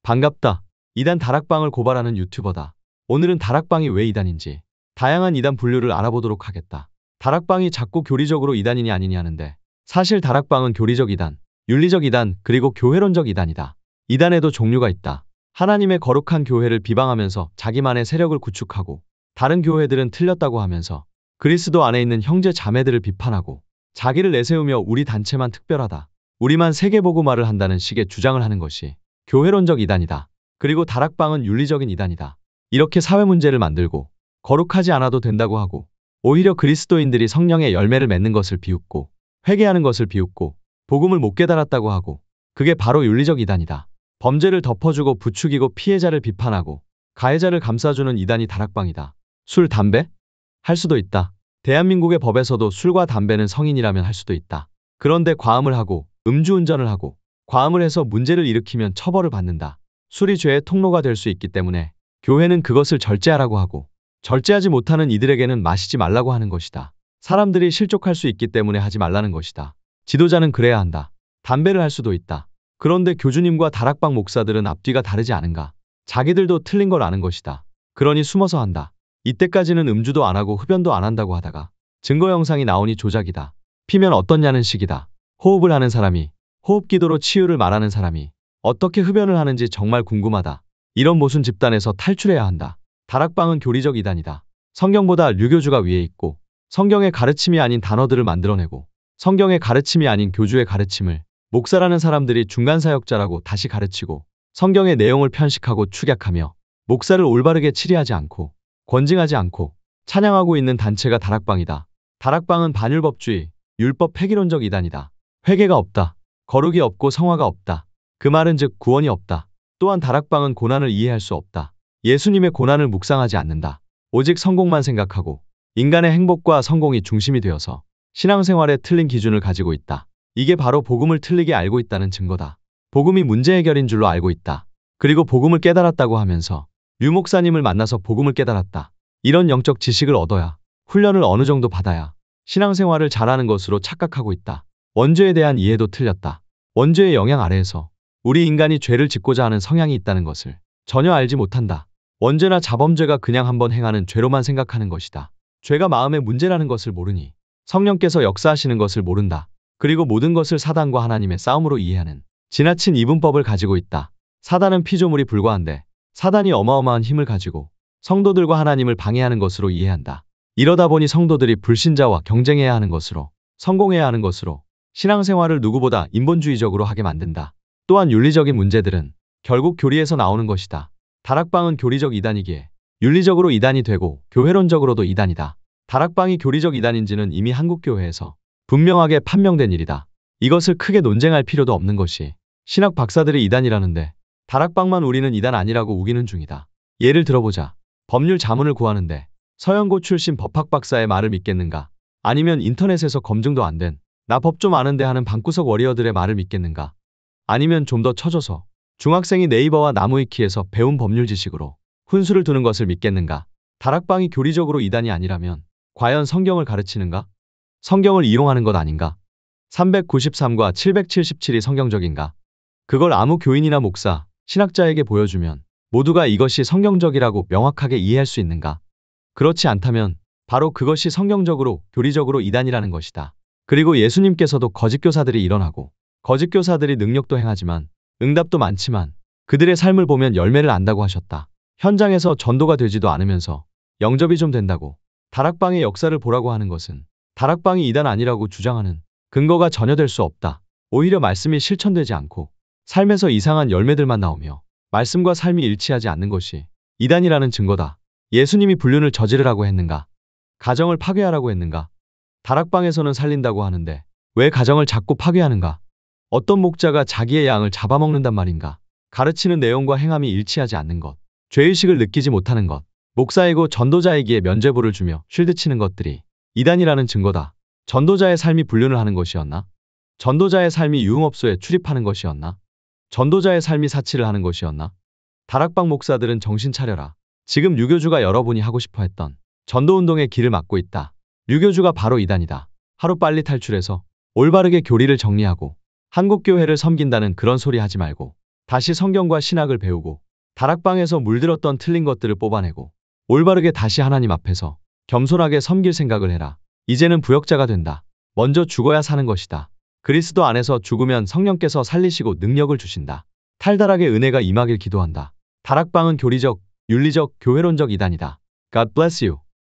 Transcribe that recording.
반갑다. 이단 다락방을 고발하는 유튜버다. 오늘은 다락방이 왜 이단인지 다양한 이단 분류를 알아보도록 하겠다. 다락방이 자꾸 교리적으로 이단이니 아니니 하는데 사실 다락방은 교리적 이단, 윤리적 이단, 그리고 교회론적 이단이다. 이단에도 종류가 있다. 하나님의 거룩한 교회를 비방하면서 자기만의 세력을 구축하고 다른 교회들은 틀렸다고 하면서 그리스도 안에 있는 형제 자매들을 비판하고 자기를 내세우며 우리 단체만 특별하다. 우리만 세계복음화를 한다는 식의 주장을 하는 것이 교회론적 이단이다. 그리고 다락방은 윤리적인 이단이다. 이렇게 사회 문제를 만들고 거룩하지 않아도 된다고 하고 오히려 그리스도인들이 성령의 열매를 맺는 것을 비웃고 회개하는 것을 비웃고 복음을 못 깨달았다고 하고 그게 바로 윤리적 이단이다. 범죄를 덮어주고 부추기고 피해자를 비판하고 가해자를 감싸주는 이단이 다락방이다. 술, 담배? 할 수도 있다. 대한민국의 법에서도 술과 담배는 성인이라면 할 수도 있다. 그런데 과음을 하고 음주운전을 하고 과음을 해서 문제를 일으키면 처벌을 받는다. 술이 죄의 통로가 될 수 있기 때문에 교회는 그것을 절제하라고 하고 절제하지 못하는 이들에게는 마시지 말라고 하는 것이다. 사람들이 실족할 수 있기 때문에 하지 말라는 것이다. 지도자는 그래야 한다. 담배를 할 수도 있다. 그런데 교주님과 다락방 목사들은 앞뒤가 다르지 않은가? 자기들도 틀린 걸 아는 것이다. 그러니 숨어서 한다. 이때까지는 음주도 안 하고 흡연도 안 한다고 하다가 증거 영상이 나오니 조작이다. 피면 어떻냐는 식이다. 호흡을 하는 사람이 호흡 기도로 치유를 말하는 사람이 어떻게 흡연을 하는지 정말 궁금하다. 이런 모순 집단에서 탈출해야 한다. 다락방은 교리적 이단이다. 성경보다 류교주가 위에 있고 성경의 가르침이 아닌 단어들을 만들어내고 성경의 가르침이 아닌 교주의 가르침을 목사라는 사람들이 중간 사역자라고 다시 가르치고 성경의 내용을 편식하고 축약하며 목사를 올바르게 치리하지 않고 권징하지 않고 찬양하고 있는 단체가 다락방이다. 다락방은 반율법주의, 율법 폐기론적 이단이다. 회개가 없다. 거룩이 없고 성화가 없다. 그 말은 즉 구원이 없다. 또한 다락방은 고난을 이해할 수 없다. 예수님의 고난을 묵상하지 않는다. 오직 성공만 생각하고 인간의 행복과 성공이 중심이 되어서 신앙생활에 틀린 기준을 가지고 있다. 이게 바로 복음을 틀리게 알고 있다는 증거다. 복음이 문제 해결인 줄로 알고 있다. 그리고 복음을 깨달았다고 하면서 류 목사님을 만나서 복음을 깨달았다. 이런 영적 지식을 얻어야 훈련을 어느 정도 받아야 신앙생활을 잘하는 것으로 착각하고 있다. 원죄에 대한 이해도 틀렸다. 원죄의 영향 아래에서 우리 인간이 죄를 짓고자 하는 성향이 있다는 것을 전혀 알지 못한다. 원죄나 자범죄가 그냥 한번 행하는 죄로만 생각하는 것이다. 죄가 마음의 문제라는 것을 모르니 성령께서 역사하시는 것을 모른다. 그리고 모든 것을 사단과 하나님의 싸움으로 이해하는 지나친 이분법을 가지고 있다. 사단은 피조물이 불과한데 사단이 어마어마한 힘을 가지고 성도들과 하나님을 방해하는 것으로 이해한다. 이러다 보니 성도들이 불신자와 경쟁해야 하는 것으로 성공해야 하는 것으로 신앙생활을 누구보다 인본주의적으로 하게 만든다. 또한 윤리적인 문제들은 결국 교리에서 나오는 것이다. 다락방은 교리적 이단이기에 윤리적으로 이단이 되고 교회론적으로도 이단이다. 다락방이 교리적 이단인지는 이미 한국교회에서 분명하게 판명된 일이다. 이것을 크게 논쟁할 필요도 없는 것이 신학 박사들이 이단이라는데 다락방만 우리는 이단 아니라고 우기는 중이다. 예를 들어보자. 법률 자문을 구하는데 서영고 출신 법학 박사의 말을 믿겠는가? 아니면 인터넷에서 검증도 안 된 나 법 좀 아는데 하는 방구석 워리어들의 말을 믿겠는가? 아니면 좀 더 쳐줘서 중학생이 네이버와 나무위키에서 배운 법률 지식으로 훈수를 두는 것을 믿겠는가? 다락방이 교리적으로 이단이 아니라면 과연 성경을 가르치는가? 성경을 이용하는 것 아닌가? 393과 777이 성경적인가? 그걸 아무 교인이나 목사, 신학자에게 보여주면 모두가 이것이 성경적이라고 명확하게 이해할 수 있는가? 그렇지 않다면 바로 그것이 성경적으로, 교리적으로 이단이라는 것이다. 그리고 예수님께서도 거짓교사들이 일어나고 거짓교사들이 능력도 행하지만 응답도 많지만 그들의 삶을 보면 열매를 안다고 하셨다. 현장에서 전도가 되지도 않으면서 영접이 좀 된다고 다락방의 역사를 보라고 하는 것은 다락방이 이단 아니라고 주장하는 근거가 전혀 될 수 없다. 오히려 말씀이 실천되지 않고 삶에서 이상한 열매들만 나오며 말씀과 삶이 일치하지 않는 것이 이단이라는 증거다. 예수님이 불륜을 저지르라고 했는가? 가정을 파괴하라고 했는가? 다락방에서는 살린다고 하는데 왜 가정을 자꾸 파괴하는가? 어떤 목자가 자기의 양을 잡아먹는단 말인가? 가르치는 내용과 행함이 일치하지 않는 것, 죄의식을 느끼지 못하는 것, 목사이고 전도자이기에 면죄부를 주며 쉴드치는 것들이 이단이라는 증거다. 전도자의 삶이 불륜을 하는 것이었나? 전도자의 삶이 유흥업소에 출입하는 것이었나? 전도자의 삶이 사치를 하는 것이었나? 다락방 목사들은 정신 차려라. 지금 류교주가 여러분이 하고 싶어 했던 전도운동의 길을 막고 있다. 류교주가 바로 이단이다. 하루빨리 탈출해서 올바르게 교리를 정리하고 한국교회를 섬긴다는 그런 소리 하지 말고 다시 성경과 신학을 배우고 다락방에서 물들었던 틀린 것들을 뽑아내고 올바르게 다시 하나님 앞에서 겸손하게 섬길 생각을 해라. 이제는 부역자가 된다. 먼저 죽어야 사는 것이다. 그리스도 안에서 죽으면 성령께서 살리시고 능력을 주신다. 탈달하게 은혜가 임하길 기도한다. 다락방은 교리적, 윤리적, 교회론적 이단이다. God bless you.